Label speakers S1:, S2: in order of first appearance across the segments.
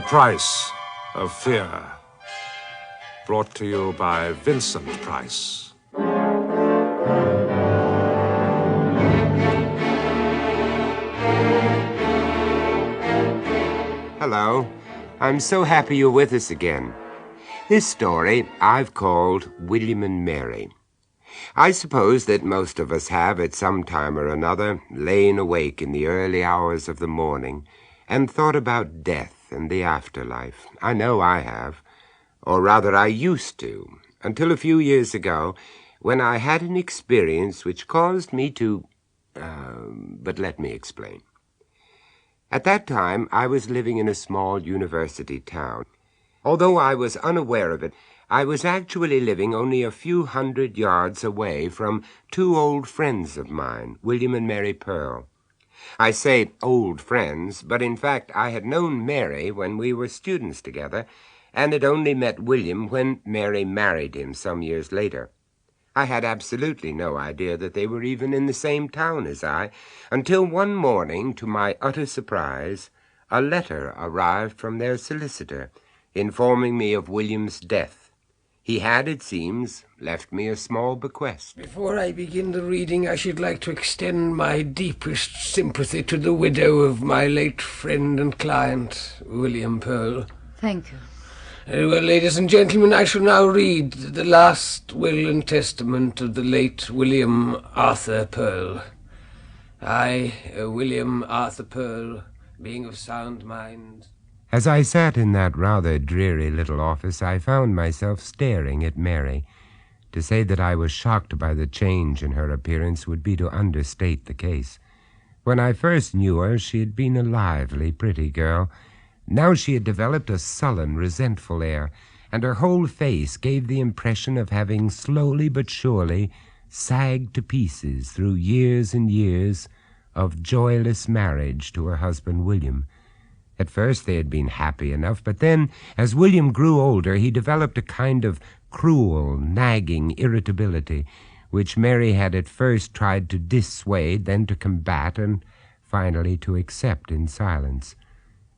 S1: Price of Fear. Brought to you by Vincent Price.
S2: Hello. I'm so happy you're with us again. This story I've called William and Mary. I suppose that most of us have, at some time or another, lain awake in the early hours of the morning and thought about death and the afterlife. I know I have. Or rather, I used to, until a few years ago, when I had an experience which caused me to... but let me explain. At that time, I was living in a small university town. Although I was unaware of it, I was actually living only a few hundred yards away from two old friends of mine, William and Mary Pearl. I say old friends, but in fact I had known Mary when we were students together, and had only met William when Mary married him some years later. I had absolutely no idea that they were even in the same town as I, until one morning, to my utter surprise, a letter arrived from their solicitor, informing me of William's death. He had, it seems, left me a small bequest.
S3: Before I begin the reading, I should like to extend my deepest sympathy to the widow of my late friend and client, William Pearl.
S4: Thank you.
S3: Very well, ladies and gentlemen, I shall now read the last will and testament of the late William Arthur Pearl. I, William Arthur Pearl, being of sound mind...
S2: As I sat in that rather dreary little office, I found myself staring at Mary. To say that I was shocked by the change in her appearance would be to understate the case. When I first knew her, she had been a lively, pretty girl. Now she had developed a sullen, resentful air, and her whole face gave the impression of having slowly but surely sagged to pieces through years and years of joyless marriage to her husband William. At first they had been happy enough, but then, as William grew older, he developed a kind of cruel, nagging irritability, which Mary had at first tried to dissuade, then to combat, and finally to accept in silence.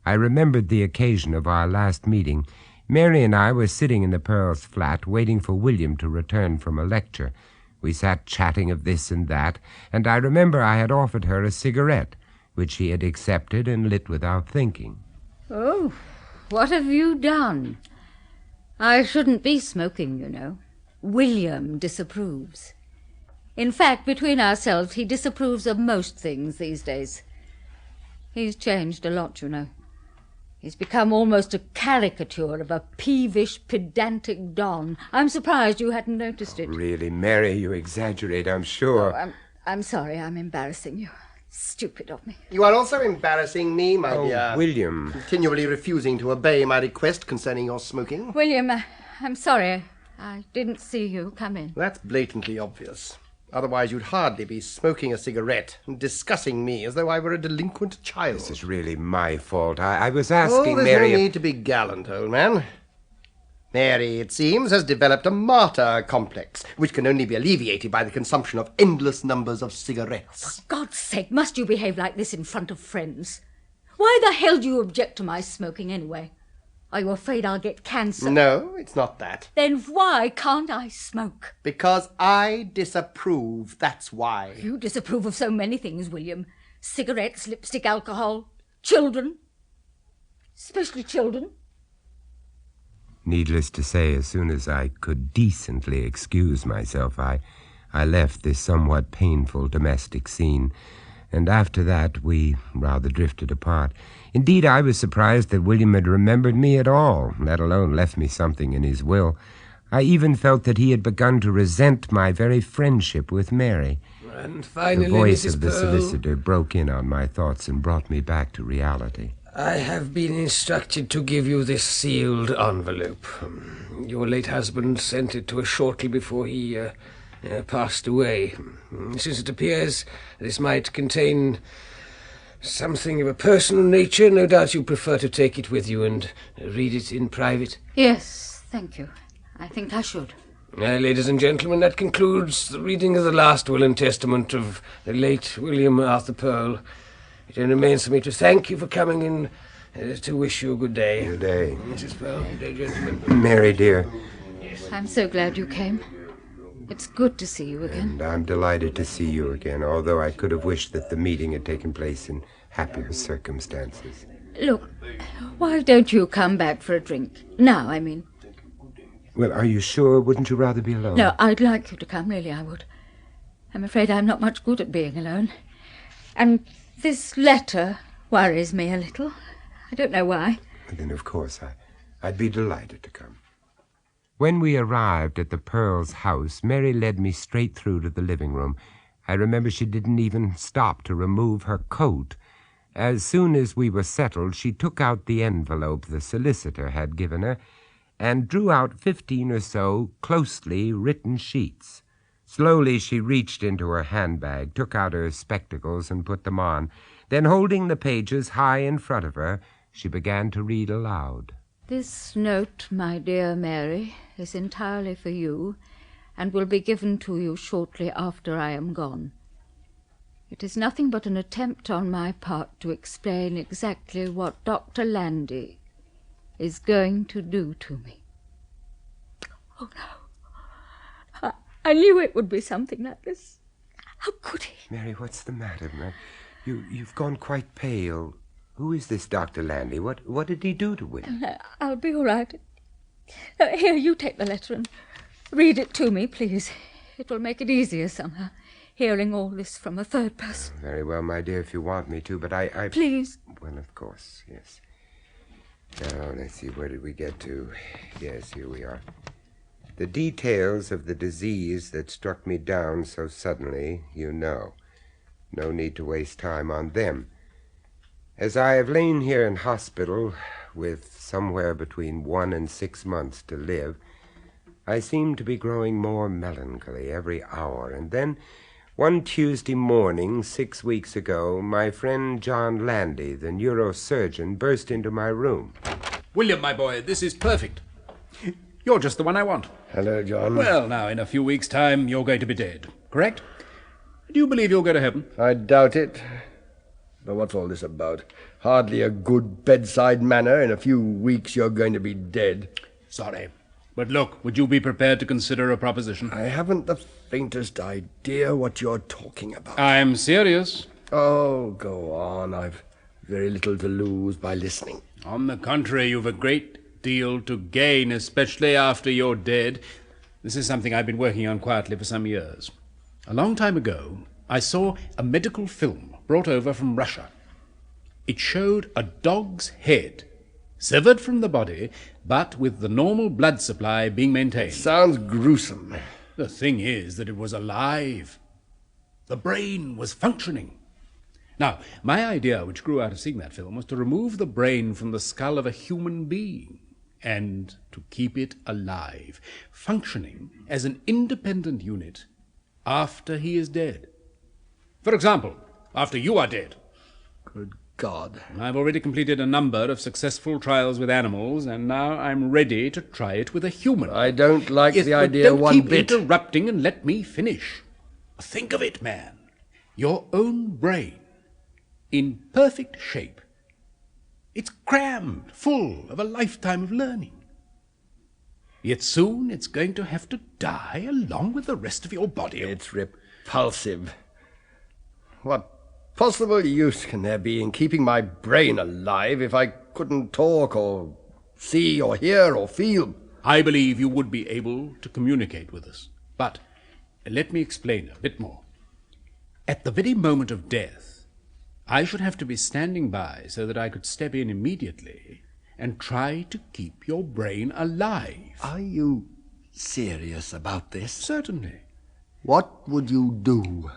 S2: I remembered the occasion of our last meeting. Mary and I were sitting in the Pearls' flat, waiting for William to return from a lecture. We sat chatting of this and that, and I remember I had offered her a cigarette, which she had accepted and lit without thinking.
S4: Oh, what have you done? I shouldn't be smoking, you know. William disapproves. In fact, between ourselves, he disapproves of most things these days. He's changed a lot, you know. He's become almost a caricature of a peevish, pedantic don. I'm surprised you hadn't noticed it.
S2: Really, Mary, you exaggerate, I'm sure.
S4: Oh, I'm sorry I'm embarrassing you. Stupid of me.
S5: You are also embarrassing me, my dear.
S2: William.
S5: Continually refusing to obey my request concerning your smoking.
S4: William, I'm sorry. I didn't see you come in.
S5: That's blatantly obvious. Otherwise you'd hardly be smoking a cigarette and discussing me as though I were a delinquent child.
S2: This is really my fault. I was asking
S5: there's
S2: Mary...
S5: no need to be gallant, old man. Mary, it seems, has developed a martyr complex, which can only be alleviated by the consumption of endless numbers of cigarettes.
S4: For God's sake, must you behave like this in front of friends? Why the hell do you object to my smoking anyway? Are you afraid I'll get cancer?
S5: No, it's not that.
S4: Then why can't I smoke?
S5: Because I disapprove, that's why.
S4: You disapprove of so many things, William. Cigarettes, lipstick, alcohol, children. Especially children.
S2: Needless to say, as soon as I could decently excuse myself, I left this somewhat painful domestic scene, and after that we rather drifted apart. Indeed, I was surprised that William had remembered me at all, let alone left me something in his will. I even felt that he had begun to resent my very friendship with Mary.
S3: And finally,
S2: the voice
S3: Mrs.
S2: of the
S3: Pearl,
S2: solicitor broke in on my thoughts and brought me back to reality.
S3: I have been instructed to give you this sealed envelope. Your late husband sent it to us shortly before he passed away. Since it appears this might contain something of a personal nature, no doubt you prefer to take it with you and read it in private.
S4: Yes, thank you. I think I should.
S3: Ladies and gentlemen, that concludes the reading of the last will and testament of the late William Arthur Pearl. It only remains for me to thank you for coming in To wish you a good day.
S2: Good day.
S3: Mrs. Pearl, good day, gentlemen.
S2: Mary, dear.
S4: I'm so glad you came. It's good to see you again.
S2: And I'm delighted to see you again, although I could have wished that the meeting had taken place in happier circumstances.
S4: Look, why don't you come back for a drink? Now, I mean.
S2: Well, are you sure? Wouldn't you rather be alone?
S4: No, I'd like you to come, really, I would. I'm afraid I'm not much good at being alone. And this letter worries me a little. I don't know why.
S2: Then, of course, I'd be delighted to come. When we arrived at the Pearls' house, Mary led me straight through to the living room. I remember she didn't even stop to remove her coat. As soon as we were settled, she took out the envelope the solicitor had given her and drew out 15 or so closely written sheets. Slowly she reached into her handbag, took out her spectacles and put them on. Then, holding the pages high in front of her, she began to read aloud.
S4: This note, my dear Mary, is entirely for you and will be given to you shortly after I am gone. It is nothing but an attempt on my part to explain exactly what Dr. Landy is going to do to me. Oh, no. I knew it would be something like this. How could he?
S2: Mary, what's the matter, man? You've gone quite pale. Who is this Dr. Landy? What did he do to William?
S4: I'll be all right. Here, you take the letter and read it to me, please. It will make it easier somehow, hearing all this from a third person.
S2: Very well, my dear, if you want me to, but I...
S4: Please.
S2: Well, of course, yes. Now, let's see, where did we get to? Yes, here we are. The details of the disease that struck me down so suddenly, you know. No need to waste time on them. As I have lain here in hospital with somewhere between 1 and 6 months to live, I seem to be growing more melancholy every hour. And then, one Tuesday morning, 6 weeks ago, my friend John Landy, the neurosurgeon, burst into my room.
S6: William, my boy, this is perfect. You're just the one I want.
S5: Hello, John.
S6: Well, now, in a few weeks' time, you're going to be dead, correct? Do you believe you'll go to heaven?
S5: I doubt it. But what's all this about? Hardly a good bedside manner. In a few weeks you're going to be dead.
S6: Sorry. But look, would you be prepared to consider a proposition?
S5: I haven't the faintest idea what you're talking about.
S6: I'm serious.
S5: Oh, go on. I've very little to lose by listening.
S6: On the contrary, you've a great deal to gain, especially after you're dead. This is something I've been working on quietly for some years. A long time ago, I saw a medical film brought over from Russia. It showed a dog's head, severed from the body, but with the normal blood supply being maintained.
S5: Sounds gruesome.
S6: The thing is that it was alive. The brain was functioning. Now, my idea, which grew out of seeing that film, was to remove the brain from the skull of a human being and to keep it alive, functioning as an independent unit after he is dead. For example, after you are dead.
S5: Good God.
S6: I've already completed a number of successful trials with animals, and now I'm ready to try it with a human.
S5: I don't like
S6: Yes,
S5: the
S6: but
S5: idea
S6: don't
S5: one
S6: keep
S5: bit.
S6: interrupting and let me finish. Think of it, man. Your own brain, in perfect shape. It's crammed, full of a lifetime of learning. Yet soon it's going to have to die along with the rest of your body.
S5: It's repulsive. What possible use can there be in keeping my brain alive if I couldn't talk or see or hear or feel?
S6: I believe you would be able to communicate with us. But let me explain a bit more. At the very moment of death, I should have to be standing by so that I could step in immediately and try to keep your brain alive.
S5: Are you serious about this?
S6: Certainly.
S5: What would you do?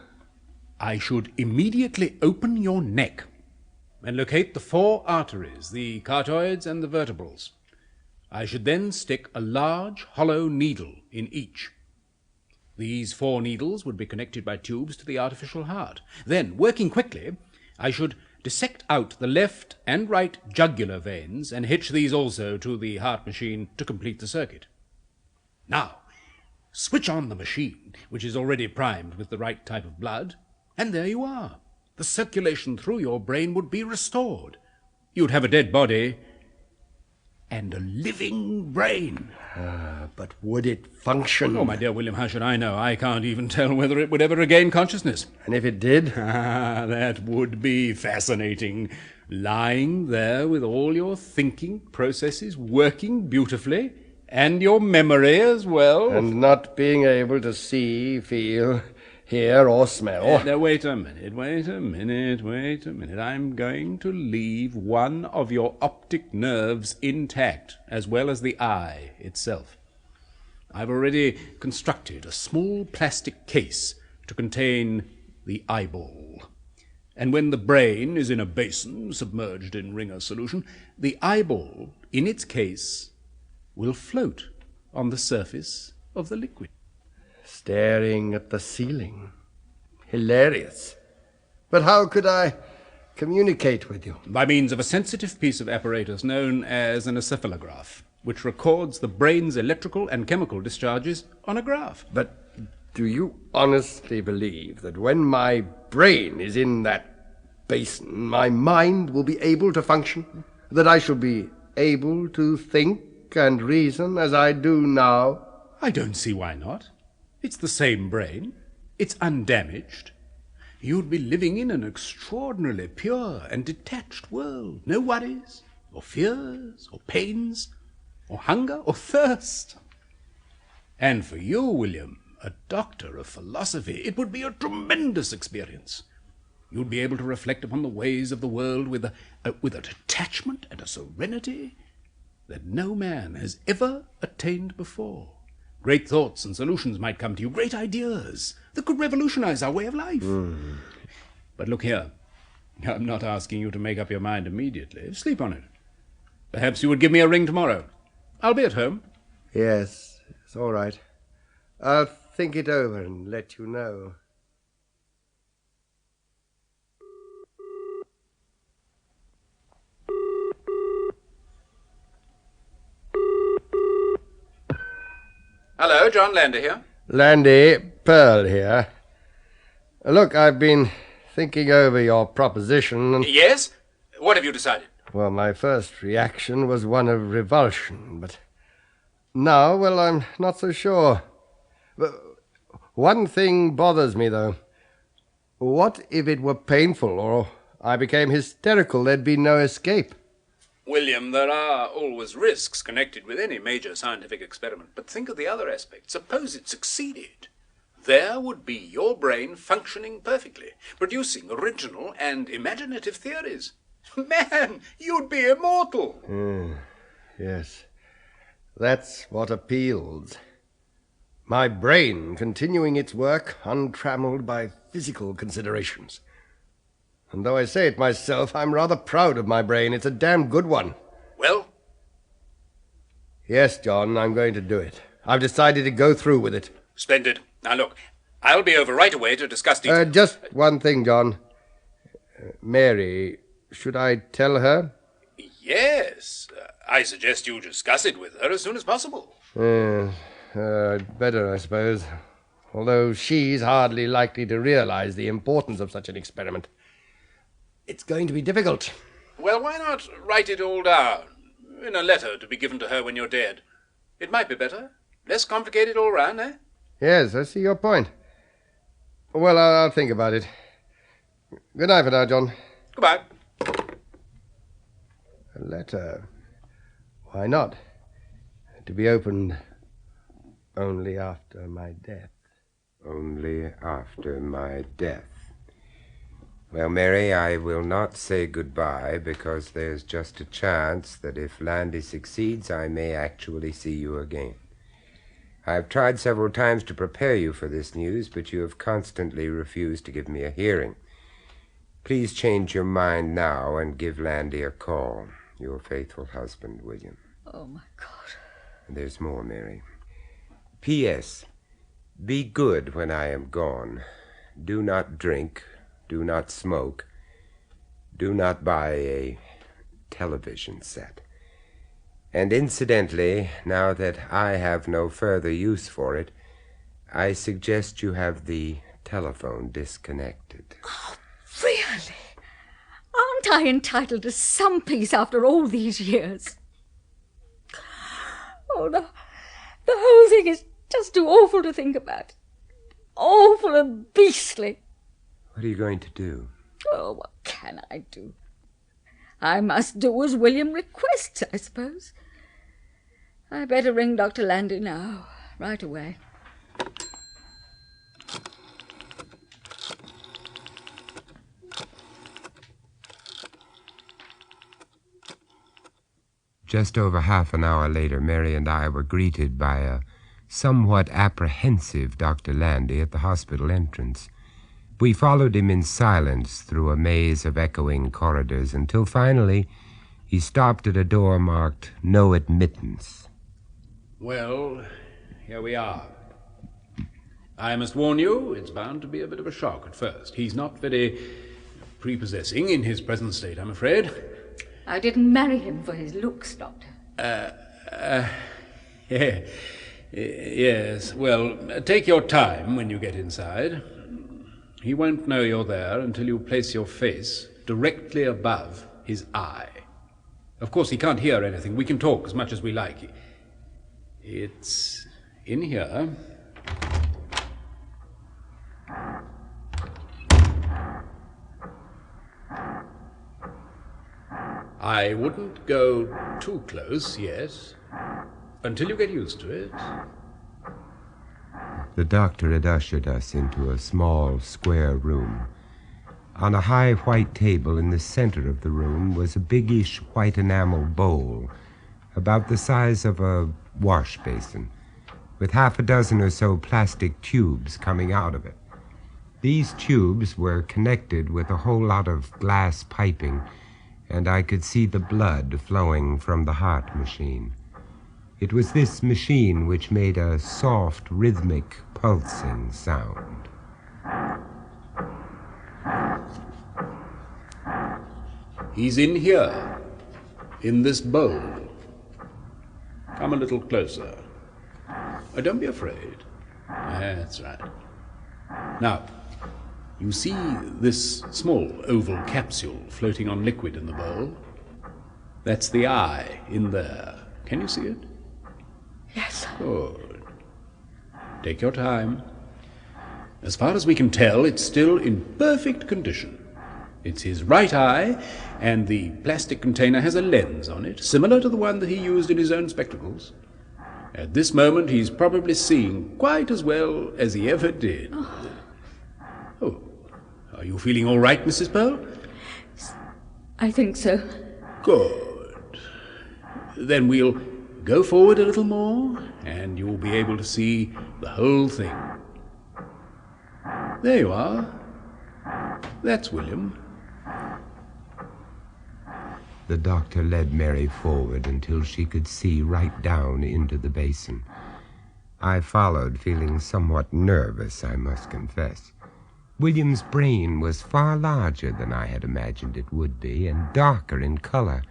S6: I should immediately open your neck and locate the 4 arteries, the carotid and the vertebrals. I should then stick a large hollow needle in each. These 4 needles would be connected by tubes to the artificial heart. Then, working quickly, I should dissect out the left and right jugular veins and hitch these also to the heart machine to complete the circuit. Now, switch on the machine, which is already primed with the right type of blood, and there you are. The circulation through your brain would be restored. You'd have a dead body and a living brain.
S5: But would it function?
S6: Oh, my dear William, how should I know? I can't even tell whether it would ever regain consciousness.
S5: And if it did?
S6: Ah, that would be fascinating. Lying there with all your thinking processes working beautifully, and your memory as well.
S5: And not being able to see, feel, hear, or smell.
S6: Now, wait a minute. I'm going to leave one of your optic nerves intact, as well as the eye itself. I've already constructed a small plastic case to contain the eyeball. And when the brain is in a basin submerged in Ringer solution, the eyeball, in its case, will float on the surface of the liquid.
S5: Staring at the ceiling. Hilarious. But how could I communicate with you?
S6: By means of a sensitive piece of apparatus known as an encephalograph, which records the brain's electrical and chemical discharges on a graph.
S5: But do you honestly believe that when my brain is in that basin, my mind will be able to function? That I shall be able to think and reason as I do now?
S6: I don't see why not. It's the same brain. It's undamaged. You'd be living in an extraordinarily pure and detached world. No worries, or fears, or pains, or hunger, or thirst. And for you, William, a doctor of philosophy, it would be a tremendous experience. You'd be able to reflect upon the ways of the world with a detachment and a serenity that no man has ever attained before. Great thoughts and solutions might come to you, great ideas that could revolutionize our way of life. But look here, I'm not asking you to make up your mind immediately. Sleep on it. Perhaps you would give me a ring tomorrow. I'll be at home.
S5: Yes, it's all right. I'll think it over and let you know.
S6: Hello, John Lander here.
S5: Landy, Pearl here. Look, I've been thinking over your proposition and...
S6: Yes? What have you decided?
S5: Well, my first reaction was one of revulsion, but now, well, I'm not so sure. But one thing bothers me, though. What if it were painful, or I became hysterical? There'd be no escape.
S6: William, there are always risks connected with any major scientific experiment, but think of the other aspect. Suppose it succeeded. There would be your brain functioning perfectly, producing original and imaginative theories. Man, you'd be immortal.
S5: Yes, that's what appeals. My brain continuing its work untrammeled by physical considerations. And though I say it myself, I'm rather proud of my brain. It's a damn good one.
S6: Well?
S5: Yes, John, I'm going to do it. I've decided to go through with it.
S6: Splendid. Now look, I'll be over right away to discuss details.
S5: Just one thing, John. Mary, should I tell her?
S6: Yes. I suggest you discuss it with her as soon as possible.
S5: Better, I suppose. Although she's hardly likely to realize the importance of such an experiment. It's going to be difficult.
S6: Well, why not write it all down in a letter to be given to her when you're dead? It might be better. Less complicated all round, eh?
S5: Yes, I see your point. Well, I'll think about it. Good night for now, John.
S6: Goodbye.
S5: A letter. Why not? To be opened only after my death.
S2: Only after my death. Well, Mary, I will not say goodbye because there's just a chance that if Landy succeeds, I may actually see you again. I've tried several times to prepare you for this news, but you have constantly refused to give me a hearing. Please change your mind now and give Landy a call. Your faithful husband, William.
S4: Oh, my God.
S2: And there's more, Mary. P.S. Be good when I am gone. Do not drink. Do not smoke. Do not buy a television set. And incidentally, now that I have no further use for it, I suggest you have the telephone disconnected.
S4: Oh, really? Aren't I entitled to some peace after all these years? Oh, the whole thing is just too awful to think about. Awful and beastly.
S2: What are you going to do?
S4: Oh, what can I do? I must do as William requests, I suppose. I better ring Dr. Landy now, right away.
S2: Just over half an hour later, Mary and I were greeted by a somewhat apprehensive Dr. Landy at the hospital entrance. We followed him in silence through a maze of echoing corridors until finally he stopped at a door marked "No Admittance."
S6: Well, here we are. I must warn you, it's bound to be a bit of a shock at first. He's not very prepossessing in his present state, I'm afraid.
S4: I didn't marry him for his looks, Doctor.
S6: Yeah. Yes, well, take your time when you get inside. He won't know you're there until you place your face directly above his eye. Of course, he can't hear anything. We can talk as much as we like. It's in here. I wouldn't go too close yet, until you get used to it.
S2: The doctor had ushered us into a small, square room. On a high white table in the center of the room was a biggish white enamel bowl, about the size of a wash basin, with half a dozen or so plastic tubes coming out of it. These tubes were connected with a whole lot of glass piping, and I could see the blood flowing from the heart machine. It was this machine which made a soft, rhythmic, pulsing sound.
S6: He's in here, in this bowl. Come a little closer. Don't be afraid. That's right. Now, you see this small oval capsule floating on liquid in the bowl? That's the eye in there. Can you see it?
S4: Yes.
S6: Good. Take your time. As far as we can tell, it's still in perfect condition. It's his right eye, and the plastic container has a lens on it, similar to the one that he used in his own spectacles. At this moment, he's probably seeing quite as well as he ever did. Oh, are you feeling all right, Mrs. Pearl?
S4: I think so.
S6: Good. Then we'll go forward a little more, and you'll be able to see the whole thing. There you are. That's William.
S2: The doctor led Mary forward until she could see right down into the basin. I followed, feeling somewhat nervous, I must confess. William's brain was far larger than I had imagined it would be, and darker in color.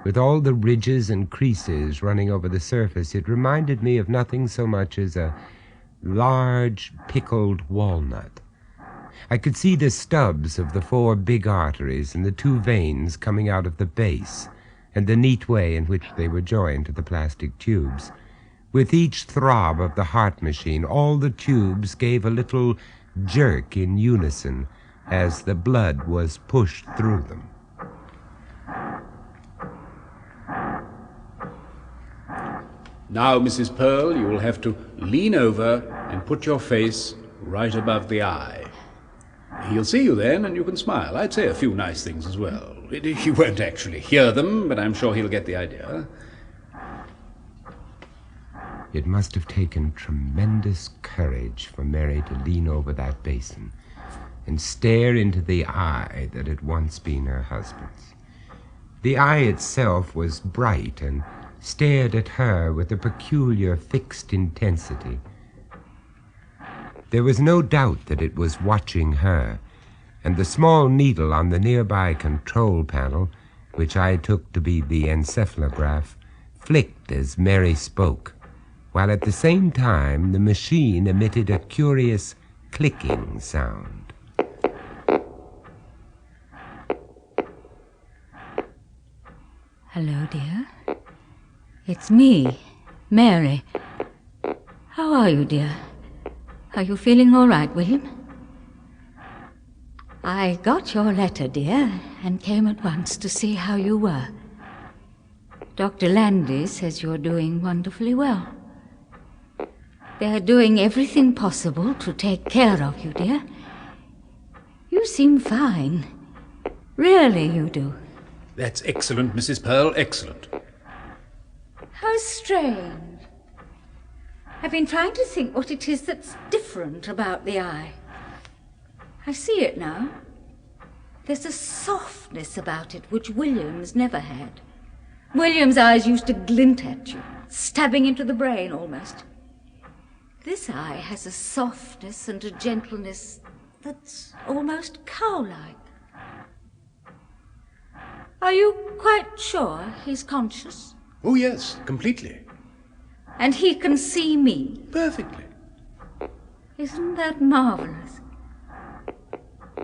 S2: With all the ridges and creases running over the surface, it reminded me of nothing so much as a large pickled walnut. I could see the stubs of the 4 big arteries and the 2 veins coming out of the base, and the neat way in which they were joined to the plastic tubes. With each throb of the heart machine, all the tubes gave a little jerk in unison as the blood was pushed through them.
S6: Now, Mrs. Pearl, you will have to lean over and put your face right above the eye. He'll see you then, and you can smile. I'd say a few nice things as well. He won't actually hear them, but I'm sure he'll get the idea.
S2: It must have taken tremendous courage for Mary to lean over that basin and stare into the eye that had once been her husband's. The eye itself was bright and stared at her with a peculiar fixed intensity. There was no doubt that it was watching her, and the small needle on the nearby control panel, which I took to be the encephalograph, flicked as Mary spoke, while at the same time the machine emitted a curious clicking sound.
S4: Hello, dear. It's me, Mary. How are you, dear? Are you feeling all right, William? I got your letter, dear, and came at once to see how you were. Dr. Landy says you're doing wonderfully well. They're doing everything possible to take care of you, dear. You seem fine. Really, you do.
S6: That's excellent, Mrs. Pearl, excellent.
S4: How strange. I've been trying to think what it is that's different about the eye. I see it now. There's a softness about it which William's never had. William's eyes used to glint at you, stabbing into the brain almost. This eye has a softness and a gentleness that's almost cow-like. Are you quite sure he's conscious?
S6: Oh, yes, completely.
S4: And he can see me?
S6: Perfectly.
S4: Isn't that marvelous?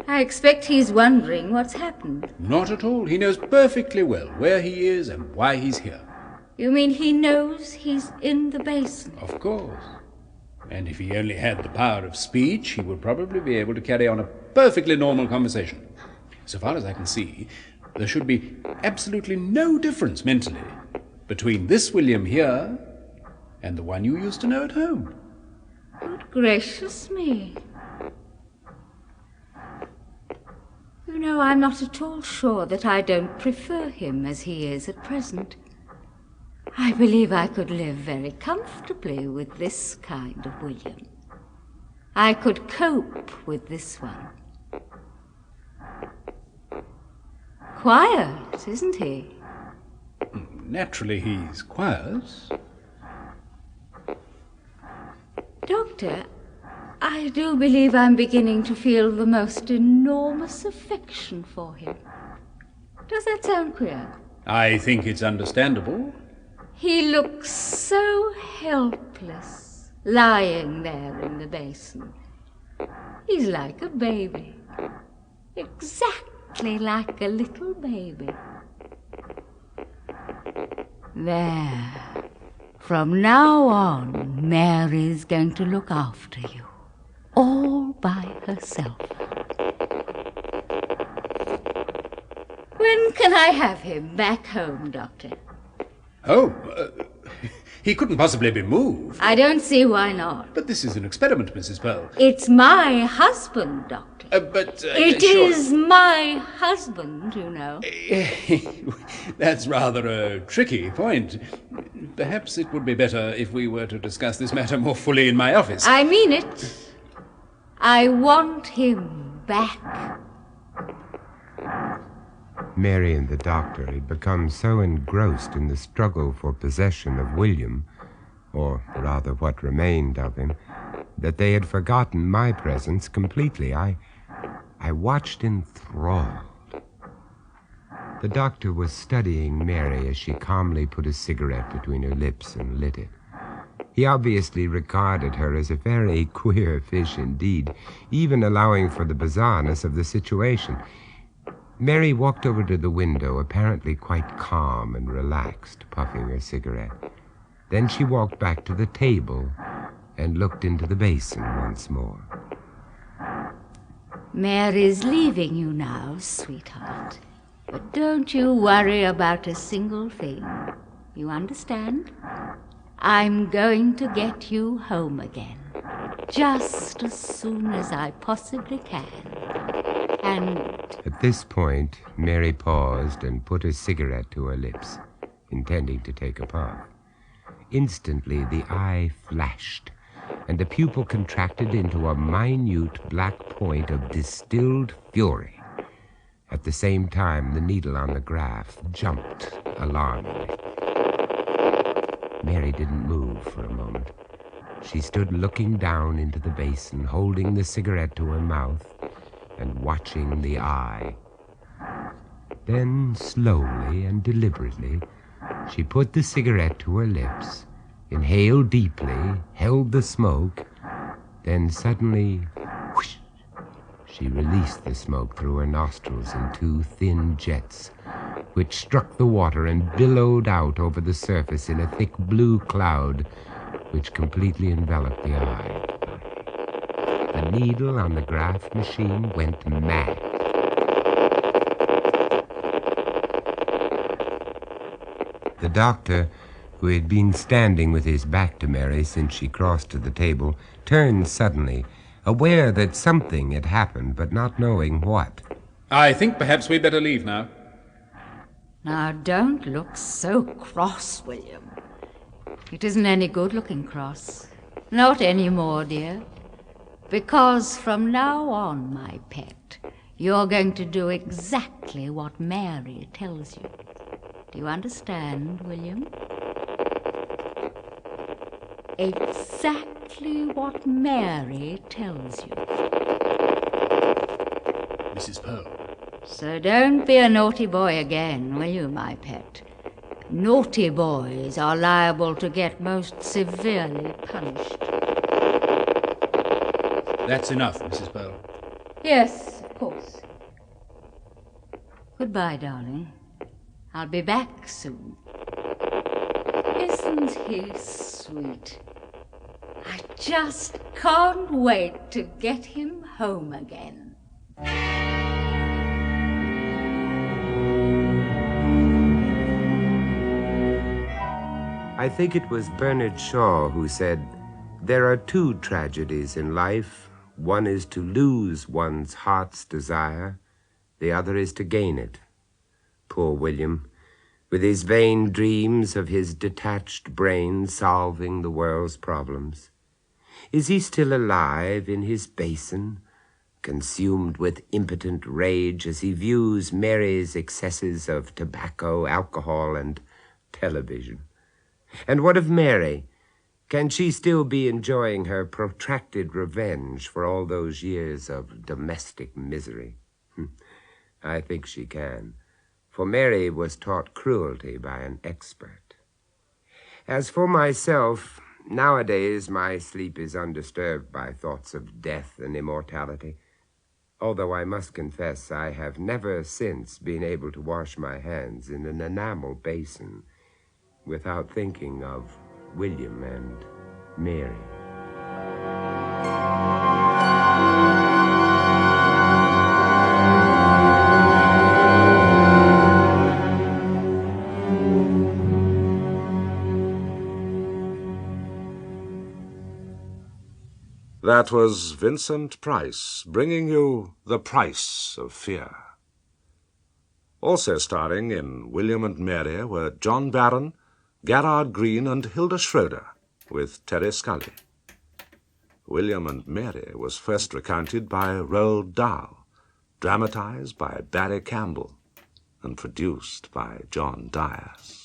S4: I expect he's wondering what's happened.
S6: Not at all. He knows perfectly well where he is and why he's here.
S4: You mean he knows he's in the basin?
S6: Of course. And if he only had the power of speech, he would probably be able to carry on a perfectly normal conversation. So far as I can see, there should be absolutely no difference mentally between this William here and the one you used to know at home.
S4: Good gracious me. You know, I'm not at all sure that I don't prefer him as he is at present. I believe I could live very comfortably with this kind of William. I could cope with this one. Quiet, isn't he?
S6: Naturally, he's quiet.
S4: Doctor, I do believe I'm beginning to feel the most enormous affection for him. Does that sound queer?
S6: I think it's understandable.
S4: He looks so helpless, lying there in the basin. He's like a baby. Exactly like a little baby. There. From now on, Mary's going to look after you. All by herself. When can I have him back home, Doctor?
S6: Oh, he couldn't possibly be moved.
S4: I don't see why not.
S6: But this is an experiment, Mrs. Pearl.
S4: It's my husband, Doctor. It
S6: sure.
S4: is my husband, you know.
S6: That's rather a tricky point. Perhaps it would be better if we were to discuss this matter more fully in my office.
S4: I mean it. I want him back.
S2: Mary and the doctor had become so engrossed in the struggle for possession of William, or rather what remained of him, that they had forgotten my presence completely. I watched enthralled. The doctor was studying Mary as she calmly put a cigarette between her lips and lit it. He obviously regarded her as a very queer fish indeed, even allowing for the bizarreness of the situation. Mary walked over to the window, apparently quite calm and relaxed, puffing her cigarette. Then she walked back to the table and looked into the basin once more.
S4: Mary's leaving you now, sweetheart. But don't you worry about a single thing. You understand? I'm going to get you home again. Just as soon as I possibly can. And...
S2: At this point, Mary paused and put a cigarette to her lips, intending to take a puff. Instantly, the eye flashed, and the pupil contracted into a minute black point of distilled fury. At the same time, the needle on the graph jumped alarmingly. Mary didn't move for a moment. She stood looking down into the basin, holding the cigarette to her mouth and watching the eye. Then, slowly and deliberately, she put the cigarette to her lips, inhaled deeply, held the smoke, then suddenly, whoosh, she released the smoke through her nostrils in two thin jets, which struck the water and billowed out over the surface in a thick blue cloud which completely enveloped the eye. The needle on the graph machine went mad. The doctor, who had been standing with his back to Mary since she crossed to the table, turned suddenly, aware that something had happened, but not knowing what.
S6: I think perhaps we'd better leave now.
S4: Now, don't look so cross, William. It isn't any good looking cross. Not any more, dear. Because from now on, my pet, you're going to do exactly what Mary tells you. Do you understand, William? Exactly what Mary tells you.
S6: Mrs. Pearl.
S4: So don't be a naughty boy again, will you, my pet? Naughty boys are liable to get most severely punished.
S6: That's enough, Mrs. Pearl.
S4: Yes, of course. Goodbye, darling. I'll be back soon. Isn't he sweet? I just can't wait to get him home again.
S2: I think it was Bernard Shaw who said, "There are two tragedies in life. One is to lose one's heart's desire. The other is to gain it." Poor William, with his vain dreams of his detached brain solving the world's problems. Is he still alive in his basin, consumed with impotent rage as he views Mary's excesses of tobacco, alcohol, and television? And what of Mary? Can she still be enjoying her protracted revenge for all those years of domestic misery? I think she can, for Mary was taught cruelty by an expert. As for myself, nowadays my sleep is undisturbed by thoughts of death and immortality, although I must confess I have never since been able to wash my hands in an enamel basin without thinking of William and Mary.
S1: That was Vincent Price bringing you The Price of Fear. Also starring in William and Mary were John Barron, Gerard Green, and Hilda Schroeder, with Terry Scully. William and Mary was first recounted by Roald Dahl, dramatized by Barry Campbell, and produced by John Dias.